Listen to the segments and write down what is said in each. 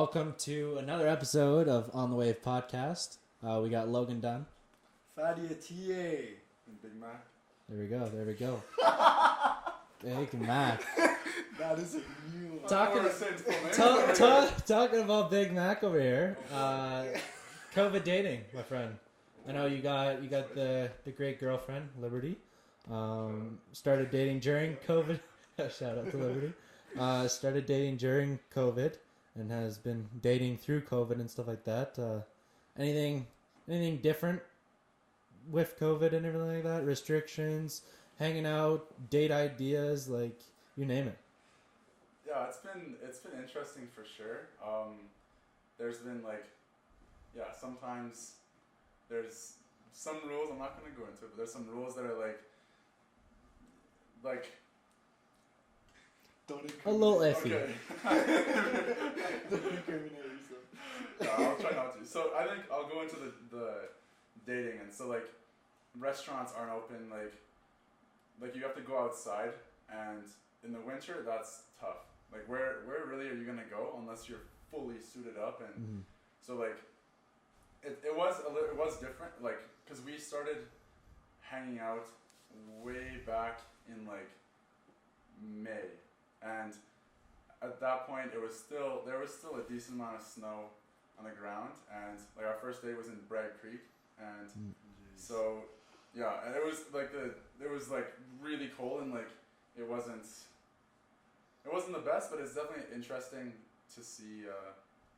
welcome to another episode of On the Wave podcast. We got Logan Dunn. Fadia TA. And Big Mac. There we go. Big Mac. That is a new one. Talking about Big Mac over here. COVID dating, my friend. I know you got the great girlfriend, Liberty. Started dating during COVID. Shout out to Liberty. Started dating during COVID and has been dating through COVID and stuff like that. Anything different with COVID and everything like that? Restrictions, hanging out, date ideas, like you name it. Yeah, it's been interesting for sure. There's been sometimes there's some rules I'm not gonna go into, but there's some rules that are like Don't a little iffy. Okay. Don't incriminate yourself. No, I'll try not to. So I think I'll go into the dating, and so like restaurants aren't open, like you have to go outside, and in the winter that's tough. Like where really are you gonna go unless you're fully suited up? And so like it was different, like because we started hanging out way back in like May, and at that point there was still a decent amount of snow on the ground, and like our first day was in Bragg Creek, and so yeah, and it was like really cold, and like it wasn't the best, but it's definitely interesting to see.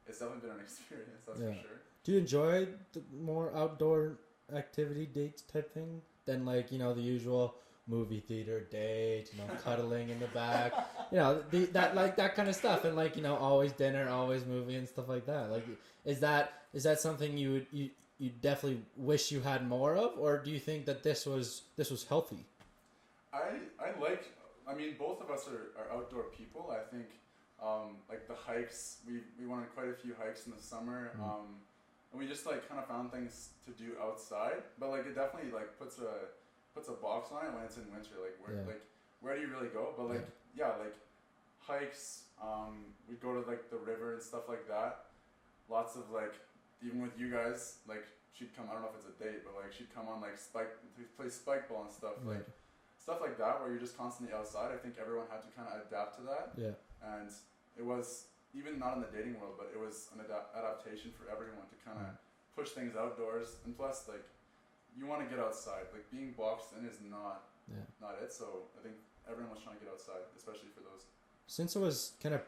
It's definitely been an experience, that's for sure. Do you enjoy the more outdoor activity dates type thing than like, the usual movie theater date, cuddling in the back, that kind of stuff, and like, always dinner, always movie and stuff like that? Like, is that something you definitely wish you had more of, or do you think that this was healthy? I mean, both of us are outdoor people. I think, like the hikes, we went on quite a few hikes in the summer, and we just like kind of found things to do outside. But like it definitely like puts a box on it when it's in winter. Like where do you really go? But like like hikes. We'd go to like the river and stuff like that. Lots of like, even with you guys, like she'd come. I don't know if it's a date, but like she'd come on like play spike ball and stuff like. Stuff like that where you're just constantly outside. I think everyone had to kind of adapt to that. Yeah. And it was, even not in the dating world, but it was an adaptation for everyone to kind of push things outdoors. And plus, like, you want to get outside. Like, being boxed in is not it. So I think everyone was trying to get outside, especially for those. Since it was kind of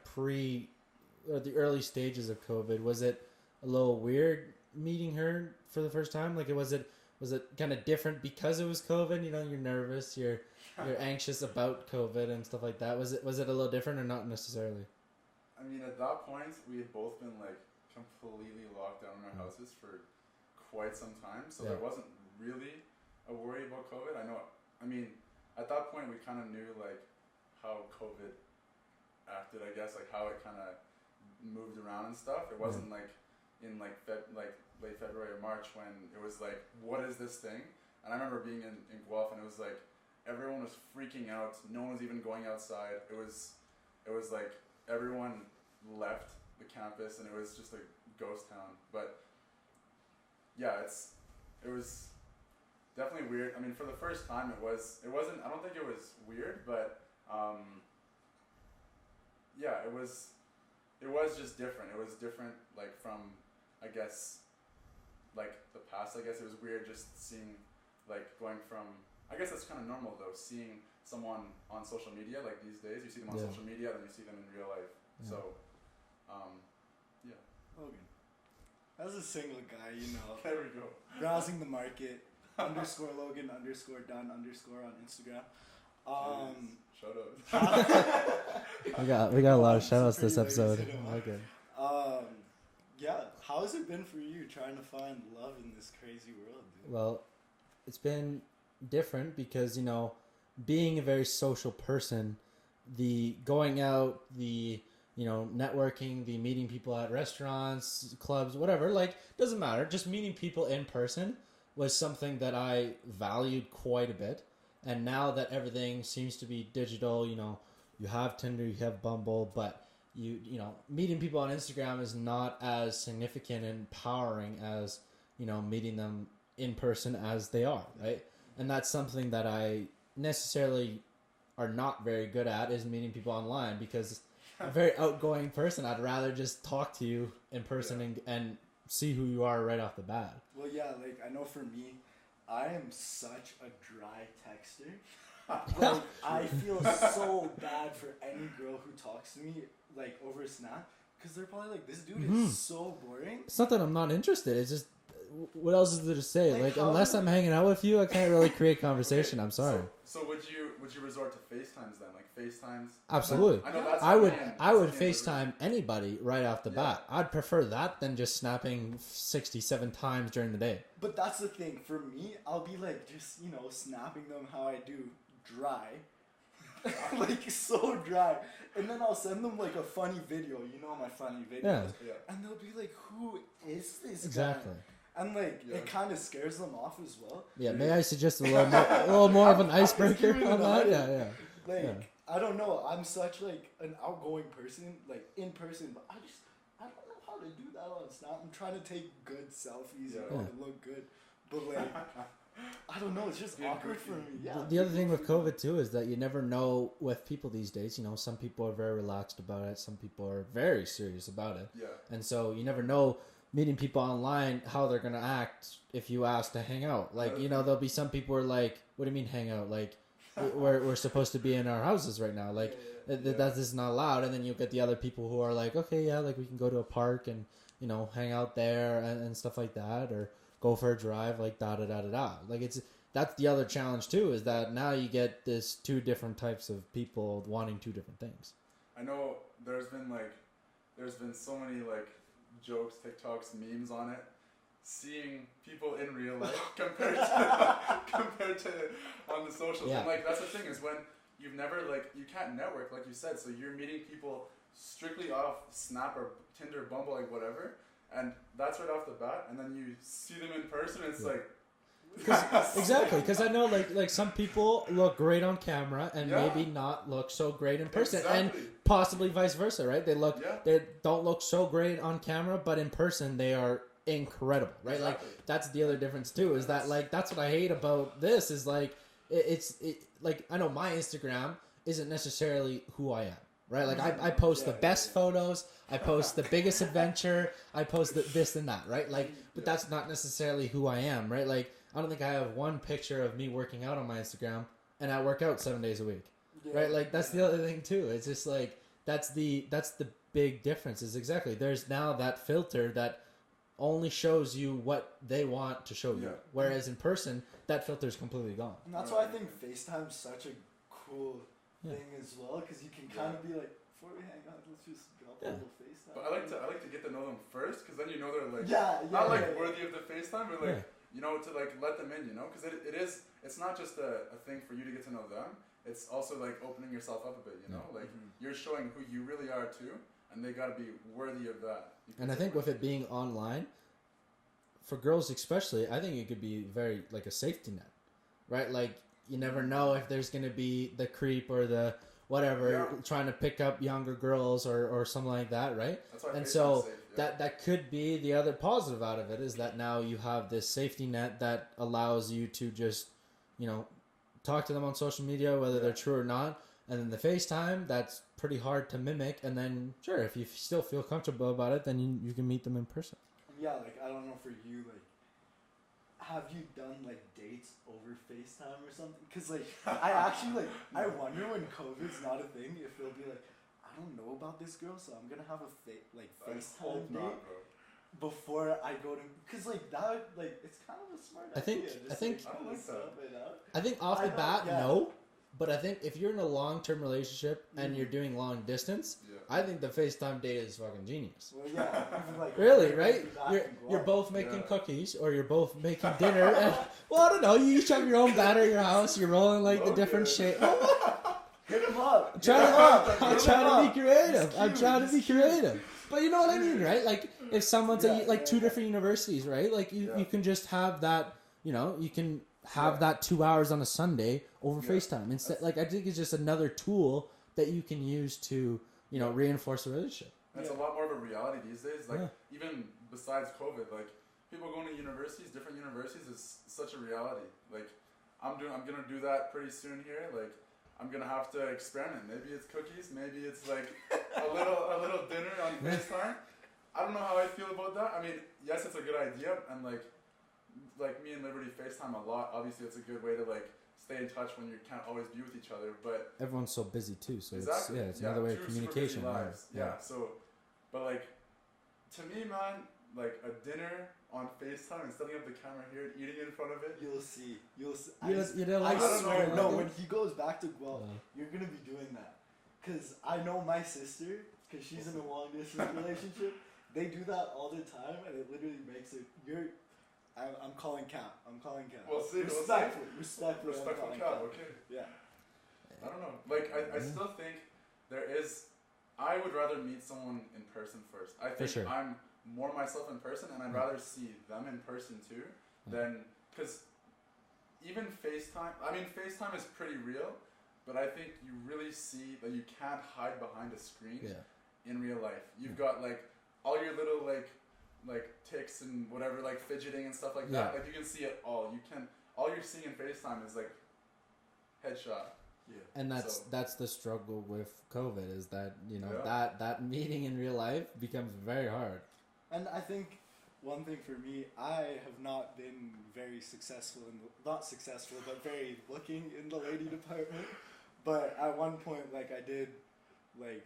the early stages of COVID, was it a little weird meeting her for the first time? Like, was it kind of different because it was COVID? You're nervous, you're anxious about COVID and stuff like that. Was it a little different or not necessarily? I mean, at that point, we had both been like completely locked down in our houses for quite some time, so there wasn't really a worry about COVID. I mean, at that point, we kind of knew like how COVID acted, I guess, like how it kind of moved around and stuff. It wasn't like in like late February or March when it was like, what is this thing? And I remember being in Guelph, and it was like everyone was freaking out. No one was even going outside. It was like everyone left the campus, and it was just a ghost town. But yeah, it was definitely weird. I mean, for the first time, it wasn't. I don't think it was weird, but it was just different. It was different, like from, I guess, like the past. I guess it was weird just seeing, like, going from, I guess that's kind of normal though, seeing someone on social media, like these days, you see them on social media, then you see them in real life. So, Logan, as a single guy, there we go. Browsing the market, _Logan _Dunn _ on Instagram. Shout out. we got a lot of shout outs this episode. Okay. How has it been for you trying to find love in this crazy world, dude? Well, it's been different because, being a very social person, the going out, the, networking, the meeting people at restaurants, clubs, whatever, like, doesn't matter. Just meeting people in person was something that I valued quite a bit. And now that everything seems to be digital, you have Tinder, you have Bumble, but you know, meeting people on Instagram is not as significant and empowering as, you know, meeting them in person as they are, right? And that's something that I necessarily are not very good at, is meeting people online, because I'm a very outgoing person. I'd rather just talk to you in person and see who you are right off the bat. Well, yeah, like, I know for me, I am such a dry texter. Like, I feel so bad for any girl who talks to me, like, over Snap, because they're probably like, this dude is so boring. It's not that I'm not interested. It's just, what else is there to say? Like, Like unless I'm hanging out with you, I can't really create conversation. I'm sorry. So would you resort to FaceTimes then? Like FaceTimes? Absolutely. I know that's I would FaceTime anybody right off the bat. I'd prefer that than just snapping 67 times during the day. But that's the thing. For me, I'll be like, just, you know, snapping them how I do, dry. Like, so dry. And then I'll send them, like, a funny video. You know my funny videos. Yeah. And they'll be like, who is this Exactly. guy? And, like, it kind of scares them off as well. Yeah, may I suggest a little more of an icebreaker on that? Yeah. Like, I don't know. I'm such, like, an outgoing person, like, in person. But I don't know how to do that on Snap. I'm trying to take good selfies and look good. But, like, I don't know. It's just awkward for me. Yeah. The other thing with COVID, too, is that you never know with people these days. You know, some people are very relaxed about it. Some people are very serious about it. Yeah. And so you never know, meeting people online, how they're going to act if you ask to hang out. Like, you know, there'll be some people who are like, what do you mean hang out? Like, we're supposed to be in our houses right now. Like, that is not allowed. And then you'll get the other people who are like, okay, yeah, like we can go to a park and, you know, hang out there and stuff like that, or go for a drive, like da-da-da-da-da. Like, that's the other challenge too, is that now you get this two different types of people wanting two different things. I know there's been so many, like, jokes, TikToks, memes on it. Seeing people in real life compared to on the socials. Yeah. And, like, that's the thing, is when you've never, like, you can't network, like you said, so you're meeting people strictly off Snap or Tinder, Bumble, like, whatever, and that's right off the bat, and then you see them in person, and it's like... Exactly, because I know, like some people look great on camera and maybe not look so great in person, and possibly vice versa, right? They don't look so great on camera, but in person they are incredible, right? Exactly. Like, that's the other difference too, is that, like, that's what I hate about this, is like it's like, I know my Instagram isn't necessarily who I am, right? Like, I post the best photos, I post the biggest adventure, I post this and that, right? Like, but that's not necessarily who I am, right? Like, I don't think I have one picture of me working out on my Instagram, and I work out 7 days a week, right? Like, that's the other thing too. It's just like, that's the big difference, is exactly, there's now that filter that only shows you what they want to show you, whereas in person, that filter is completely gone. And that's why I think FaceTime's such a cool thing as well, because you can kind of be like, before we hang out, let's just drop a little FaceTime. But I like to get to know them first, because then you know they're, like, not worthy of the FaceTime, but like, you know, to, like, let them in, you know, because it's not just a thing for you to get to know them, it's also, like, opening yourself up a bit, you know, like, you're showing who you really are too, and they gotta be worthy of that. And I think with it being online, for girls especially, I think it could be very, like, a safety net, right? Like, you never know if there's gonna be the creep or the whatever trying to pick up younger girls or something like that, right? That's why and so safe, that could be the other positive out of it, is that now you have this safety net that allows you to just, you know, talk to them on social media, whether they're true or not. And then the FaceTime, that's pretty hard to mimic. And then, sure, if you still feel comfortable about it, then you can meet them in person. Yeah, like, I don't know for you, like, have you done, like, dates over FaceTime or something? Because, like, I actually, like, I wonder when COVID's not a thing, if it'll be like, I don't know about this girl, so I'm going to have a FaceTime date before I go to... Because, like, that, like, it's kind of a smart idea. I don't like that. I think off the bat, no. But I think if you're in a long-term relationship and you're doing long distance, I think the FaceTime date is fucking genius. Well, yeah. Like, really, right? You're both making cookies, or you're both making dinner. And, well, I don't know. You each have your own batter at your house. You're rolling, like, the different shape. Hit him up. I'm trying to be creative. I'm trying to be creative. But you know what I mean, right? Like, if someone's at, like, two different universities, right? Like, you can just have that, you know, you can have that 2 hours on a Sunday over FaceTime. Instead, like, I think it's just another tool that you can use to, reinforce a relationship. It's a lot more of a reality these days. Like even besides COVID, like people going to universities, different universities, is such a reality. Like I'm gonna do that pretty soon here. Like I'm gonna have to experiment. Maybe it's cookies. Maybe it's like a little dinner on FaceTime. I don't know how I feel about that. I mean, yes, it's a good idea, and like me and Liberty FaceTime a lot. Obviously, it's a good way to like stay in touch when you can't always be with each other. But everyone's so busy too, so exactly. it's another way of communication. Yeah. So, but like to me, man, like a dinner on FaceTime and setting up the camera here, eating in front of it. You'll see. I swear, no. When he goes back to Guelph, you're gonna be doing that. Cause I know my sister, cause she's in a long distance relationship. They do that all the time, and it literally makes it. I'm calling cap. We'll see. Respectfully. Respectful cap. Okay. Yeah. I don't know. Like I still think there is. I would rather meet someone in person first. I think I'm more myself in person, and I'd rather see them in person too, than because even FaceTime. I mean, FaceTime is pretty real, but I think you really see that you can't hide behind a screen in real life. You've got like all your little like tics and whatever, like fidgeting and stuff like that. Like you can see it all. You can. All you're seeing in FaceTime is like headshot. Yeah. And that's the struggle with COVID is that that meeting in real life becomes very hard. And I think one thing for me, I have not been very successful not successful, but very looking in the lady department. But at one point, like I did, like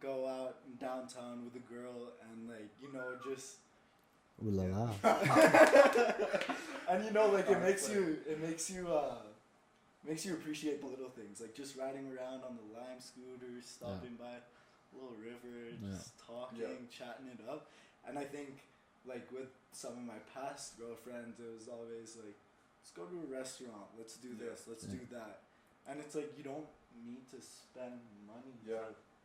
go out in downtown with a girl and like just. Ooh la la. And like it makes you appreciate the little things, like just riding around on the Lime scooter, stopping by a little river, just talking, chatting it up. And I think, like with some of my past girlfriends, it was always like, let's go to a restaurant, let's do this, let's do that. And it's like, you don't need to spend money to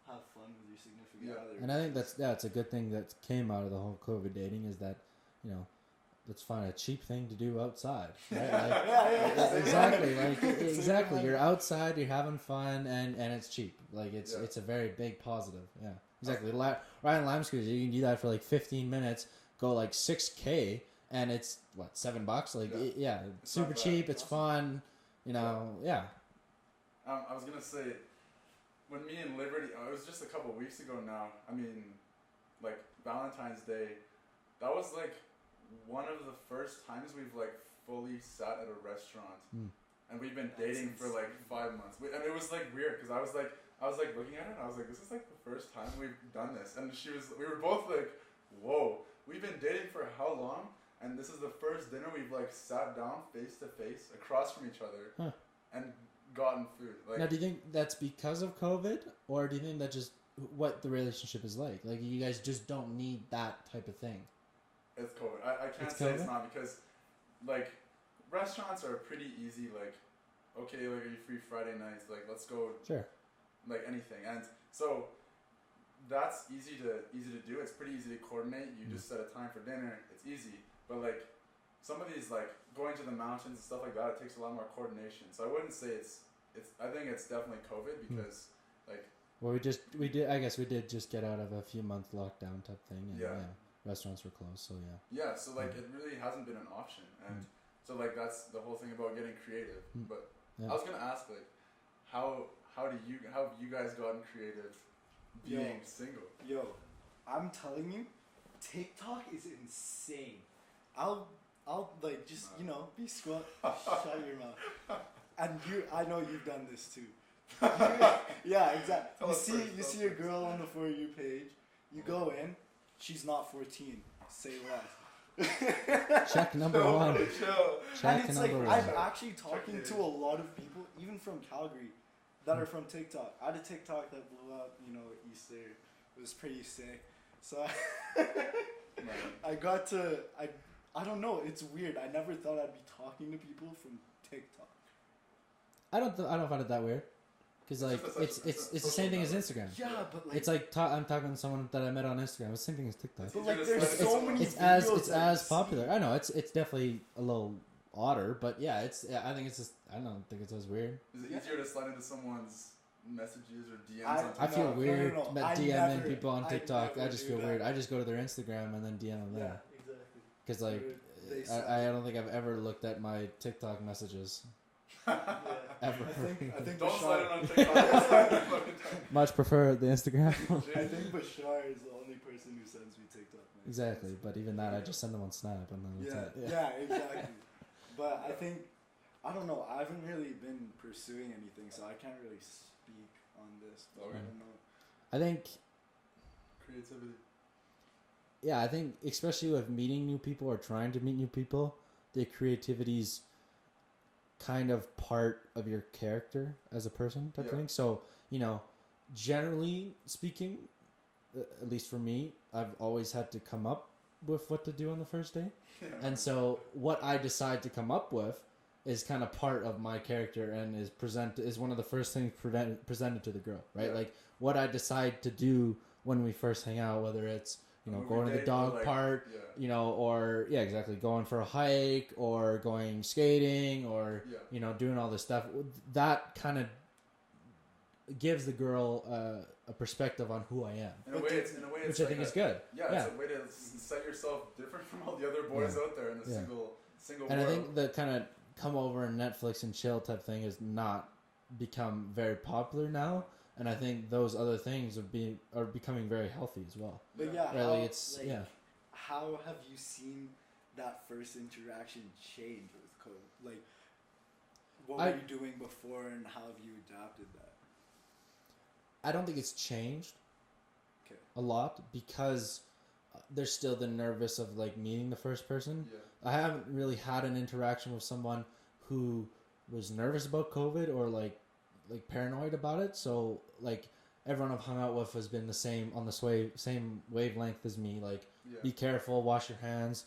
have fun with your significant other. And I think it's a good thing that came out of the whole COVID dating is that, let's find a cheap thing to do outside. Right? Like, exactly. Like exactly. You're outside, you're having fun, and it's cheap. Like it's a very big positive. Yeah. Exactly. Riding Lime scooters, you can do that for like 15 minutes, go like 6K, and it's what, $7? Like it's super cheap. It's fun. I was gonna say, when me and Liberty, it was just a couple weeks ago now. I mean, like Valentine's Day, that was like one of the first times we've like fully sat at a restaurant, and we've been dating for like 5 months. And it was like weird because I was like looking at it, and I was like, this is like the first time we've done this. And we were both like, whoa, we've been dating for how long? And this is the first dinner we've like sat down face to face across from each other and gotten food. Like, now, do you think that's because of COVID, or do you think that's just what the relationship is like? Like you guys just don't need that type of thing. It's COVID. I can't say it's not, because like restaurants are pretty easy. Like, okay, like are you free Friday nights? Like let's go. Sure. Like anything, and so that's easy to do. It's pretty easy to coordinate. You just set a time for dinner. It's easy, but like some of these, like going to the mountains and stuff like that, it takes a lot more coordination. So I wouldn't say it's. I think it's definitely COVID because like. Well, we did just get out of a few month lockdown type thing, and restaurants were closed, so yeah. So like it really hasn't been an option, and so like that's the whole thing about getting creative. But I was gonna ask, like, how have you guys gotten creative being single? Yo, I'm telling you, TikTok is insane. I'll like just be squat, shut your mouth, and I know you've done this too. Yeah, exactly. You see a girl on the For You page, you go in, she's not 14. Say less. Check number one. And it's like I'm actually talking to a lot of people, even from Calgary, that are from TikTok. I had a TikTok that blew up, Easter. It was pretty sick. So I don't know. It's weird. I never thought I'd be talking to people from TikTok. I don't find it that weird. Because like it's the same thing as Instagram. Yeah, but like it's like I'm talking to someone that I met on Instagram. It's the same thing as TikTok. But like there's so many. It's as popular. I know it's definitely a little odder, but I think it's just I don't think it's as weird. Is it easier to slide into someone's messages or DMs I- on I TikTok? feel No, weird no, no. that I DMing never- people on I TikTok. I never just do feel that. weird. I just go to their Instagram and then DM them Yeah, there. exactly. Because like, They I don't think I've ever looked at my TikTok messages. Yeah. Ever. I think Don't slide it Bashar, on TikTok. Much prefer the Instagram. I think Bashar is the only person who sends me TikTok messages. Exactly, but even that, I just send them on Snap and then Yeah, that's it. yeah, exactly. But I think, I don't know, I haven't really been pursuing anything, so I can't really speak on this. But I Okay. don't know. I think, Creativity. yeah, I think especially with meeting new people or trying to meet new people, the creativity's kind of part of your character as a person type Yeah. thing. So, generally speaking, at least for me, I've always had to come up with what to do on the first day. Yeah. And so what I decide to come up with is kind of part of my character and is one of the first things presented to the girl, right? Yeah. Like what I decide to do when we first hang out, whether it's, Movie going to the date or, dog like, park, Yeah. or exactly, going for a hike or going skating or, Yeah. doing all this stuff. That kind of gives the girl a perspective on who I am, In a way, it's which I like think is good. Yeah, Yeah. it's a way to set yourself different from all the other boys out there in the Yeah. single And I world. think the kind of come over and Netflix and chill type thing has not become very popular now. And I think those other things are becoming very healthy as well. But yeah, Really, how, it's like, yeah. how have you seen that first interaction change with COVID? Like, what were you doing before, and how have you adapted that? I don't think it's changed Okay. a lot because there's still the nervous of like meeting the first person. Yeah. I haven't really had an interaction with someone who was nervous about COVID or like paranoid about it. So like everyone I've hung out with has been on the same wavelength as me. Like, Yeah. be careful, wash your hands,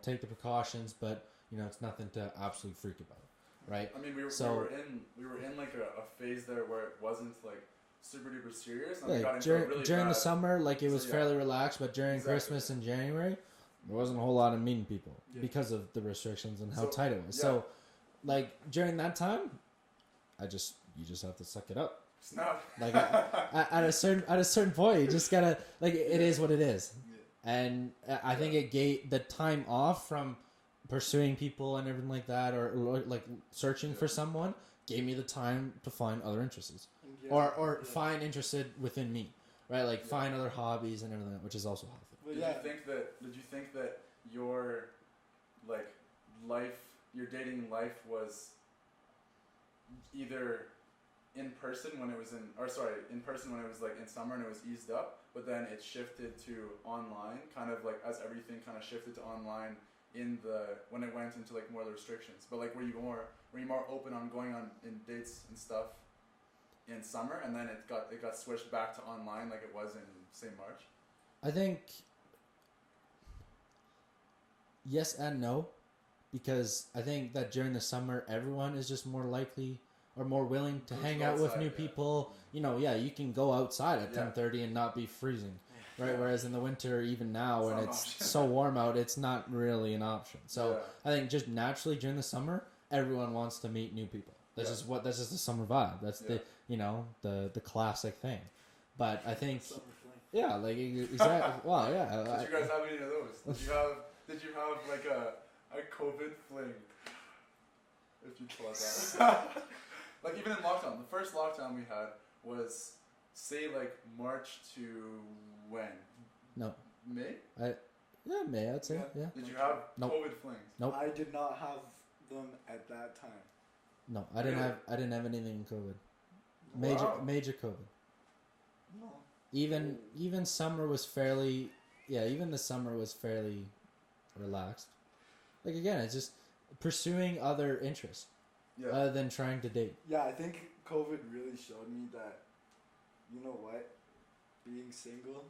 take the precautions, but it's nothing to absolutely freak about, right? I mean, we were in like a phase there where it wasn't like super duper serious. And we got into a really during the bad- summer, like it was So, yeah. fairly relaxed, but during Exactly. Christmas and January, there wasn't a whole lot of meeting people Yeah. because of the restrictions and how So, tight it was. yeah. So, like during that time, you just have to suck it up. Snap. Like at a certain point, you just gotta it is what it is. Yeah. And I think it gave the time off from pursuing people and everything like that, or like searching for someone, gave me the time to find other interests, Yeah. or Yeah. find interested within me, right? Like Yeah. find other hobbies and everything, which is also healthy. But Did yeah. you think that your like your dating life was either in person when it was like in summer and it was eased up, but then it shifted to online, kind of like as everything kind of shifted to online when it went into like more of the restrictions. But like were you more open on going on in dates and stuff in summer, and then it got switched back to online like it was in say March? I think yes and no, because I think that during the summer everyone is just more likely or more willing to Go hang to out with outside, new yeah. people. You can go outside at Yeah. 10:30 and not be freezing, right? Yeah. Whereas in the winter, even now It's when not an it's option. so warm out, it's not really an option. So Yeah. I think just naturally during the summer, everyone wants to meet new people. That's Yeah. just the summer vibe. That's Yeah. the classic thing. But I think Summer fling. yeah, like exactly. Well, yeah. Did you guys have any of those? Did you have like a COVID fling? If you call it that. Like even in lockdown, the first lockdown we had was say like March to when? No. May? Yeah, May, I'd say. Yeah. Yeah. Did you have Nope. COVID flings? Nope. I did not have them at that time. No, I didn't Really? have anything in COVID. Wow. Major COVID. No. Even summer was fairly even the summer was fairly relaxed. Like again, it's just pursuing other interests Yeah. other than trying to date. Yeah, I think COVID really showed me that, you know what, being single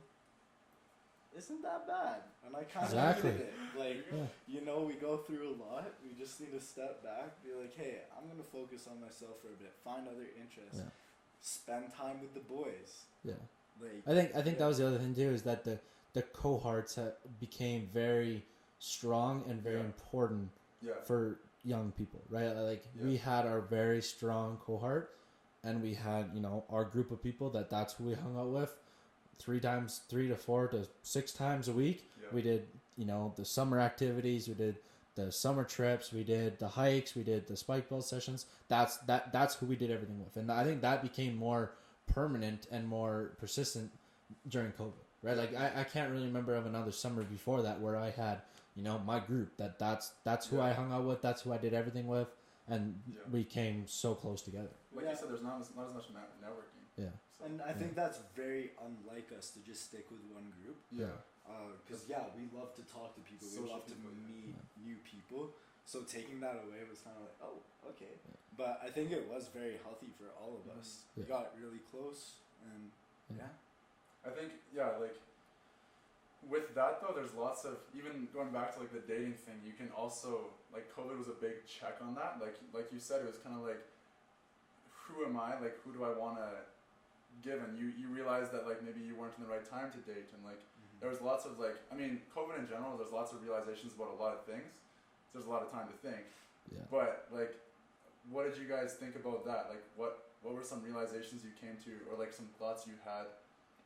isn't that bad, and I kind of Exactly. needed it. Like, Yeah. we go through a lot. We just need to step back, be like, hey, I'm gonna focus on myself for a bit, find other interests, Yeah. spend time with the boys. Yeah. Like, I think that was the other thing too, is that the cohorts became very strong and very Yeah. important Yeah. for young people, right? Like Yeah. we had our very strong cohort, and we had, you know, our group of people that's who we hung out with 3 to 4 to 6 times a week. Yeah. We did, you know, the summer activities, we did the summer trips, we did the hikes, we did the spike belt sessions. That's who we did everything with. And I think that became more permanent and more persistent during COVID, right? Like I can't really remember of another summer before that where I had, you know, my group that's who I hung out with, that's who I did everything with, and we came so close together. Like you said, there's not as much networking. Yeah. So. And I think that's very unlike us to just stick with one group. Yeah. Because we love to talk to people. We love to meet new people. So taking that away was kind of like, oh, okay. Yeah. But I think it was very healthy for all of us. We got really close, and I think like with that though, there's lots of, even going back to like the dating thing, you can also, like, COVID was a big check on that. Like you said, it was kind of like, who am I? Like, who do I want to give? And you realize that like maybe you weren't in the right time to date, and like there was lots of like, I mean, COVID in general, there's lots of realizations about a lot of things. So there's a lot of time to think. Yeah. But like, what did you guys think about that? Like, what were some realizations you came to, or like some thoughts you had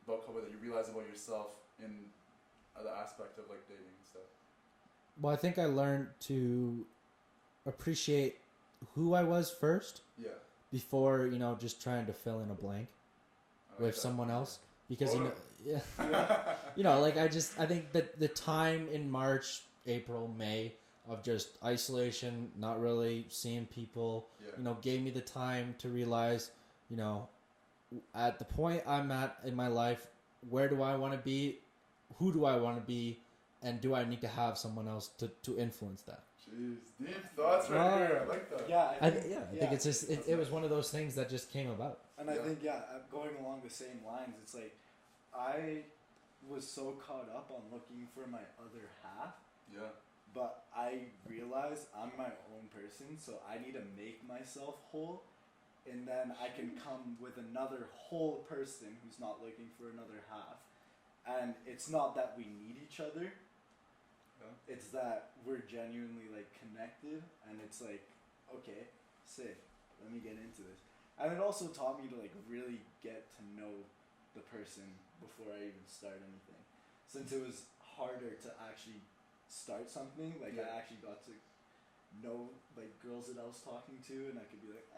about COVID that you realized about yourself in the aspect of like dating and stuff? Well, I think I learned to appreciate who I was first. Yeah. Before, you know, just trying to fill in a blank with someone else. Because, you know, like I think that the time in March, April, May of just isolation, not really seeing people, you know, gave me the time to realize, you know, at the point I'm at in my life, where do I want to be? Who do I want to be? And do I need to have someone else to influence that? Jeez, deep thoughts right here. I like that. Yeah, I think it's just, it was one of those things that just came about. And I think, going along the same lines, it's like, I was so caught up on looking for my other half. Yeah. But I realized I'm my own person, so I need to make myself whole. And then I can come with another whole person who's not looking for another half. And it's not that we need each other. Yeah. It's that we're genuinely like connected, and it's like, okay, sick, let me get into this. And it also taught me to like really get to know the person before I even start anything. Since it was harder to actually start something, like I actually got to know like girls that I was talking to, and I could be like,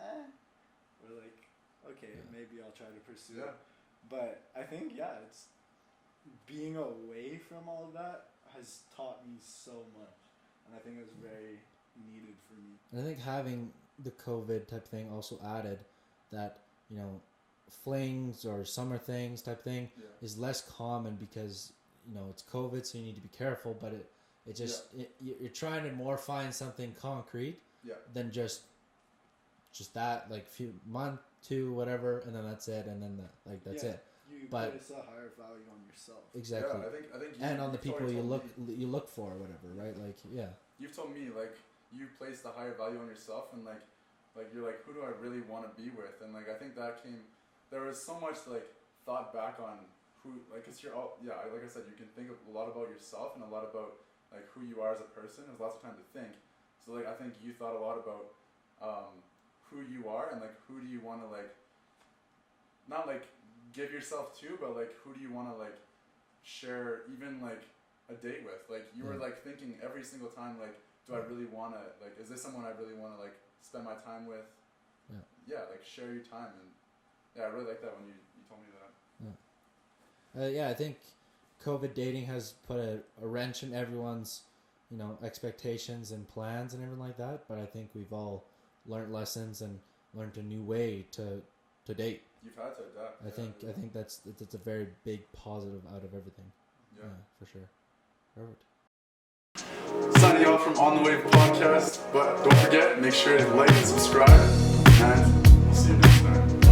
or like, okay, maybe I'll try to pursue it. But I think it's being away from all of that has taught me so much, and I think it was very needed for me. And I think having the COVID type thing also added that, you know, flings or summer things type thing is less common because, you know, it's COVID, so you need to be careful, but it just you're trying to more find something concrete than just that, like few month, 2, whatever, and then that's it, and then that's it. You place a higher value on yourself. Exactly. Yeah, I think and on the people you look for, or whatever, right? Like, you've told me like you place the higher value on yourself, and like you're like, who do I really want to be with? And like I think that there was so much like thought back on who, like, cause you're all like I said, you can think a lot about yourself and a lot about like who you are as a person. There's lots of time to think. So like I think you thought a lot about who you are, and like who do you want to like, not like give yourself to, but like who do you want to like share even like a date with? Like you were like thinking every single time, like, do I really want to, like, is this someone I really want to like spend my time with? Like share your time. And I really like that when you told me that. I think COVID dating has put a wrench in everyone's, you know, expectations and plans and everything like that, but I think we've all learned lessons and learned a new way to date. You've had to adapt. I think that's a very big positive out of everything. Yeah, for sure. Perfect. Signing out from On the Wave podcast, but don't forget, make sure to like and subscribe, and we'll see you next time.